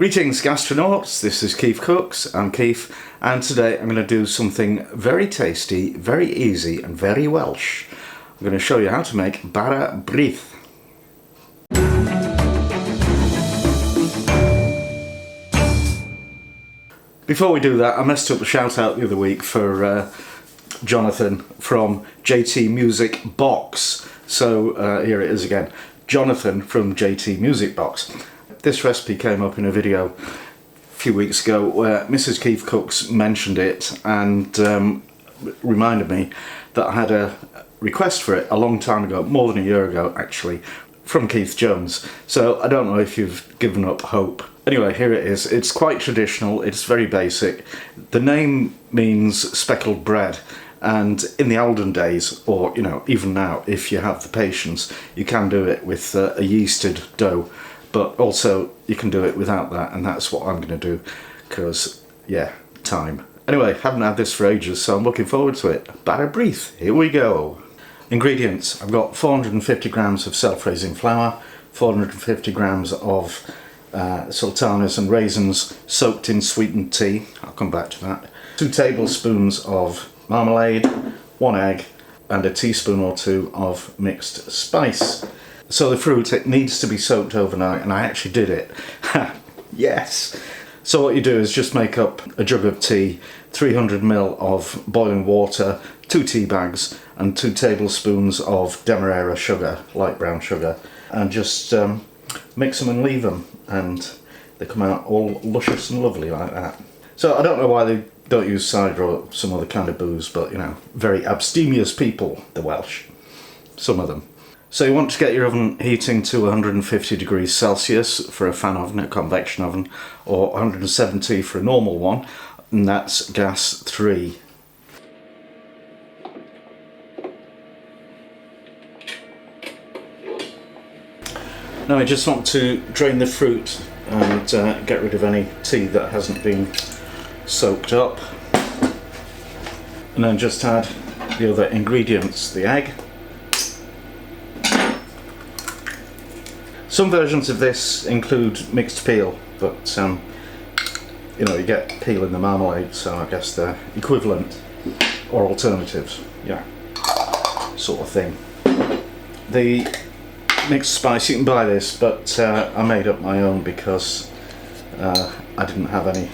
Greetings gastronauts, this is KeefCooks, I'm Keef, and today I'm going to do something very tasty, very easy and very Welsh. I'm going to show you how to make Bara Brith. Before we do that, I messed up the shout out the other week for Jonathan from JT Music Box. So here it is again, Jonathan from JT Music Box. This recipe came up in a video a few weeks ago where Mrs. KeefCooks mentioned it and reminded me that I had a request for it a long time ago, more than a year ago actually, from Keith Jones. So I don't know if you've given up hope. Anyway, here it is. It's quite traditional, it's very basic. The name means speckled bread, and in the olden days, or you know, even now, if you have the patience, you can do it with a yeasted dough. But also, you can do it without that, and that's what I'm going to do, because, yeah, time. Anyway, haven't had this for ages, so I'm looking forward to it. Bara Brith, here we go. Ingredients, I've got 450 grams of self-raising flour, 450 grams of sultanas and raisins soaked in sweetened tea, I'll come back to that, 2 tablespoons of marmalade, 1 egg, and a teaspoon or 2 of mixed spice. So the fruit, it needs to be soaked overnight, and I actually did it. Yes! So what you do is just make up a jug of tea, 300 ml of boiling water, 2 tea bags, and 2 tablespoons of demerara sugar, light brown sugar, and just mix them and leave them, and they come out all luscious and lovely like that. So I don't know why they don't use cider or some other kind of booze, but you know, very abstemious people, the Welsh. Some of them. So you want to get your oven heating to 150 degrees Celsius for a fan oven, a convection oven, or 170 for a normal one, and that's gas 3. Now I just want to drain the fruit and get rid of any tea that hasn't been soaked up. And then just add the other ingredients, the egg. Some versions of this include mixed peel, but you know, you get peel in the marmalade, so I guess they're equivalent or alternatives, yeah, sort of thing. The mixed spice, you can buy this, but I made up my own because I didn't have any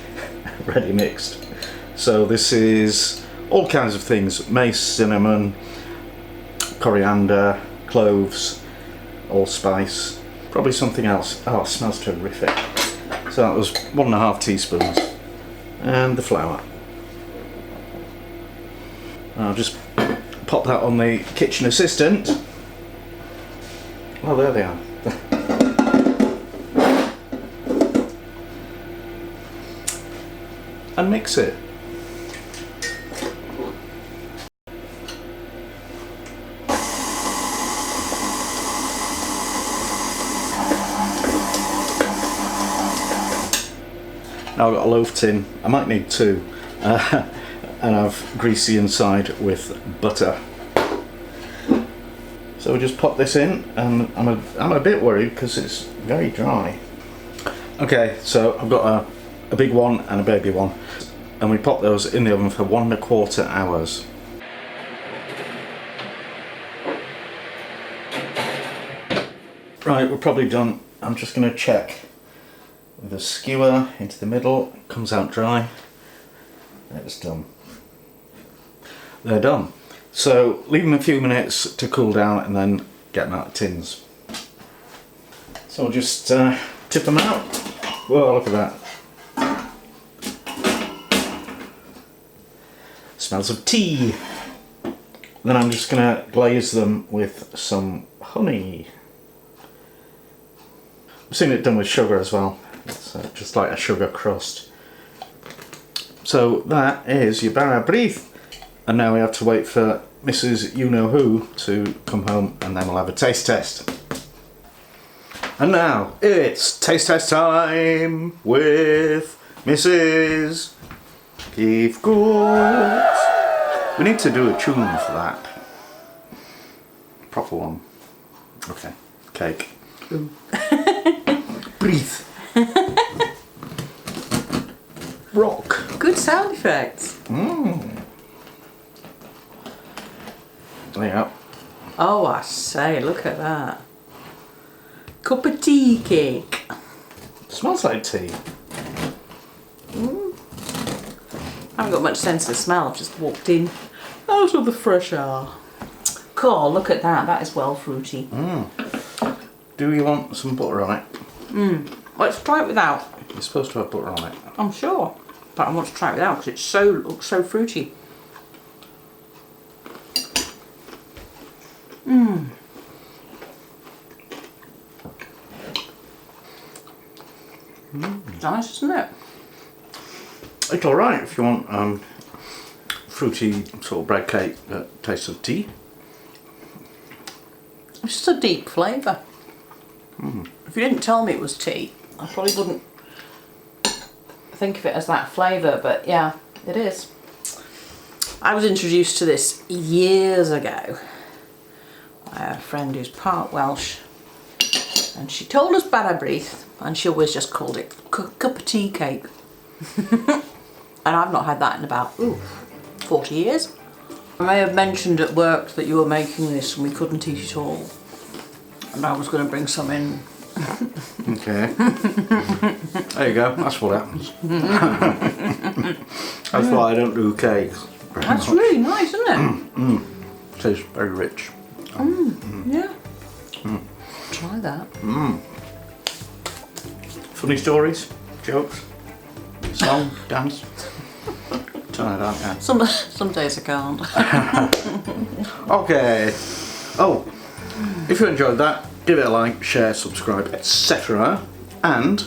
ready mixed. So this is all kinds of things: mace, cinnamon, coriander, cloves, allspice. Probably something else. Oh, it smells terrific. So that was 1.5 teaspoons. And the flour. I'll just pop that on the kitchen assistant. Oh, there they are. And mix it. Now I've got a loaf tin, I might need 2, and I've greased the inside with butter. So we just pop this in, and I'm a bit worried because it's very dry. Okay, so I've got a big one and a baby one, and we pop those in the oven for 1¼ hours. Right, we're probably done. I'm just going to check. With a skewer into the middle, it comes out dry. It's done. They're done. So leave them a few minutes to cool down and then get them out of tins. So I'll just tip them out. Whoa, look at that. Smells of tea. Then I'm just going to glaze them with some honey. I've seen it done with sugar as well. It's just like a sugar crust. So that is your Bara Brith. And now we have to wait for Mrs. You-Know-Who to come home, and then we'll have a taste test. And now it's taste test time with Mrs. KeefCooks. We need to do a tune for that. Proper one. Okay. Cake. Breathe. rock. Good sound effects. There you go. Oh, I say, look at that. Cup of tea cake. Smells like tea. I haven't got much sense of smell, I've just walked in out of the fresh air. Cool, look at that, that is well fruity. Do you want some butter on it? Let's try it without. You're supposed to have butter on it. I'm sure, but I want to try it without because it looks so fruity. Nice, isn't it? It's alright if you want fruity sort of bread cake that tastes of tea. It's just a deep flavour. If you didn't tell me it was tea, I probably wouldn't think of it as that flavour, but yeah, it is. I was introduced to this years ago by a friend who's part Welsh, and she told us Bara Brith, and she always just called it cup of tea cake. And I've not had that in about 40 years. I may have mentioned at work that you were making this and we couldn't eat it all, and I was going to bring some in. Okay. There you go, that's what happens. That's why I don't do cakes. That's really nice, isn't it? Tastes very rich. Yeah. Try that. Funny stories, jokes, song, dance. Turn it out, yeah. Some days I can't. Okay. Oh, if you enjoyed that, give it a like, share, subscribe, etc. And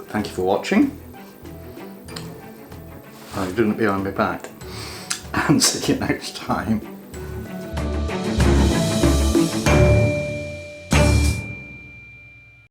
thank you for watching. I'm doing it behind my back. And see you next time.